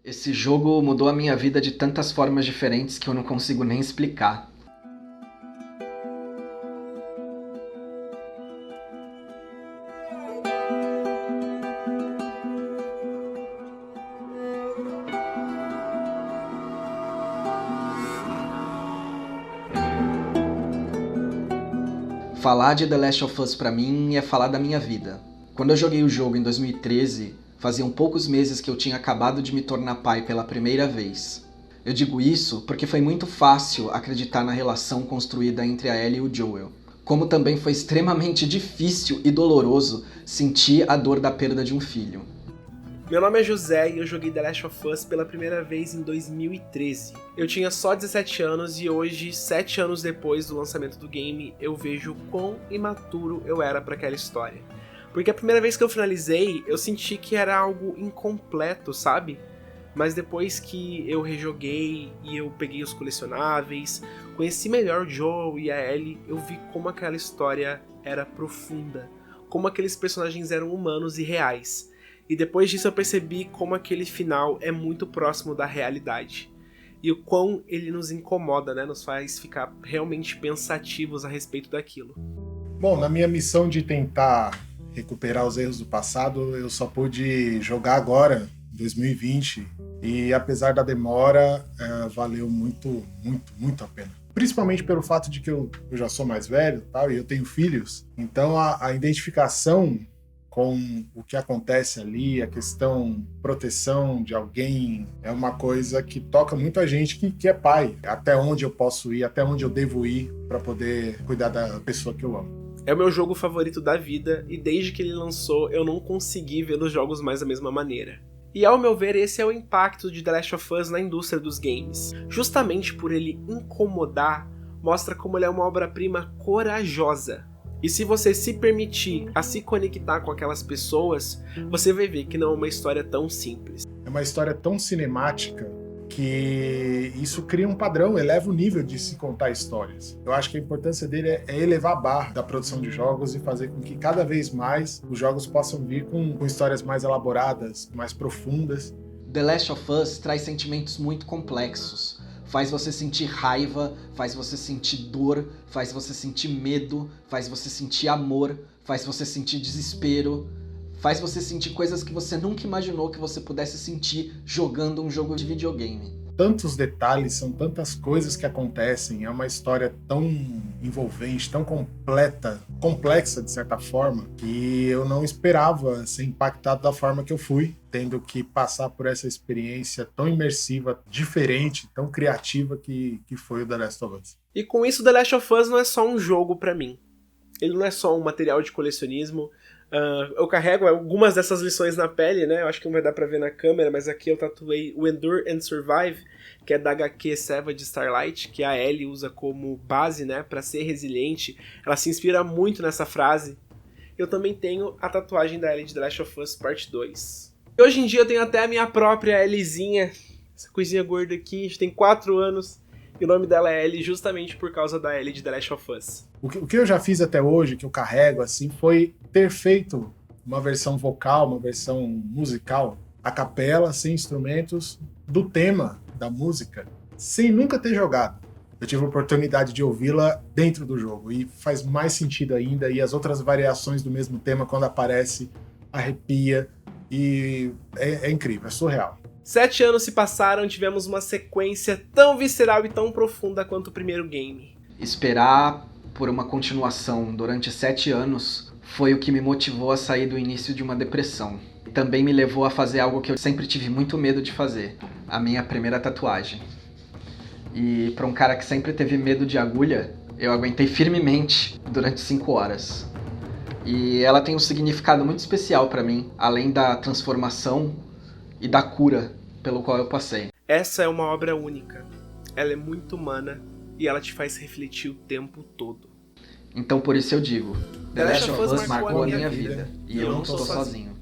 Esse jogo mudou a minha vida de tantas formas diferentes que eu não consigo nem explicar. Falar de The Last of Us pra mim é falar da minha vida. Quando eu joguei o jogo em 2013, faziam poucos meses que eu tinha acabado de me tornar pai pela primeira vez. Eu digo isso porque foi muito fácil acreditar na relação construída entre a Ellie e o Joel. Como também foi extremamente difícil e doloroso sentir a dor da perda de um filho. Meu nome é José e eu joguei The Last of Us pela primeira vez em 2013. Eu tinha só 17 anos e hoje, 7 anos depois do lançamento do game, eu vejo quão imaturo eu era para aquela história. Porque a primeira vez que eu finalizei, eu senti que era algo incompleto, sabe? Mas depois que eu rejoguei e eu peguei os colecionáveis, conheci melhor o Joel e a Ellie, eu vi como aquela história era profunda, como aqueles personagens eram humanos e reais. E depois disso eu percebi como aquele final é muito próximo da realidade. E o quão ele nos incomoda, né? Nos faz ficar realmente pensativos a respeito daquilo. Bom, na minha missão de tentar recuperar os erros do passado, eu só pude jogar agora, 2020. E apesar da demora, valeu muito a pena. Principalmente pelo fato de que eu já sou mais velho, tal, e eu tenho filhos. Então a identificação com o que acontece ali, a questão proteção de alguém, é uma coisa que toca muito a gente que é pai. Até onde eu posso ir, até onde eu devo ir para poder cuidar da pessoa que eu amo. É o meu jogo favorito da vida e desde que ele lançou eu não consegui ver os jogos mais da mesma maneira. E ao meu ver esse é o impacto de The Last of Us na indústria dos games. Justamente por ele incomodar, mostra como ele é uma obra-prima corajosa. E se você se permitir a se conectar com aquelas pessoas, você vai ver que não é uma história tão simples. É uma história tão cinemática que isso cria um padrão, eleva o nível de se contar histórias. Eu acho que a importância dele é elevar a barra da produção de jogos e fazer com que cada vez mais os jogos possam vir com histórias mais elaboradas, mais profundas. The Last of Us traz sentimentos muito complexos. Faz você sentir raiva, faz você sentir dor, faz você sentir medo, faz você sentir amor, faz você sentir desespero, faz você sentir coisas que você nunca imaginou que você pudesse sentir jogando um jogo de videogame. Tantos detalhes, são tantas coisas que acontecem, é uma história tão envolvente, tão complexa de certa forma, que eu não esperava ser impactado da forma que eu fui, tendo que passar por essa experiência tão imersiva, diferente, tão criativa que foi o The Last of Us. E com isso, The Last of Us não é só um jogo pra mim. Ele não é só um material de colecionismo. Eu carrego algumas dessas lições na pele, né? Eu acho que não vai dar pra ver na câmera, mas aqui eu tatuei o Endure and Survive, que é da HQ Savage Starlight, que a Ellie usa como base, né, pra ser resiliente. Ela se inspira muito nessa frase. Eu também tenho a tatuagem da Ellie de The Last of Us Part 2. E hoje em dia eu tenho até a minha própria Elliezinha, essa coisinha gorda aqui, a gente tem 4 anos. E o nome dela é Ellie justamente por causa da Ellie de The Last of Us. O que eu já fiz até hoje, que eu carrego, assim, foi ter feito uma versão vocal, uma versão musical, a capela, sem instrumentos, do tema da música, sem nunca ter jogado. Eu tive a oportunidade de ouvi-la dentro do jogo, e faz mais sentido ainda, e as outras variações do mesmo tema, quando aparece, arrepia, e é incrível, é surreal. 7 anos se passaram, tivemos uma sequência tão visceral e tão profunda quanto o primeiro game. Esperar por uma continuação durante 7 anos foi o que me motivou a sair do início de uma depressão. Também me levou a fazer algo que eu sempre tive muito medo de fazer, a minha primeira tatuagem. E para um cara que sempre teve medo de agulha, eu aguentei firmemente durante 5 horas. E ela tem um significado muito especial para mim, além da transformação e da cura pelo qual eu passei. Essa é uma obra única. Ela é muito humana e ela te faz refletir o tempo todo. Então por isso eu digo, The Last of Us marcou a minha vida. E eu não estou sozinho.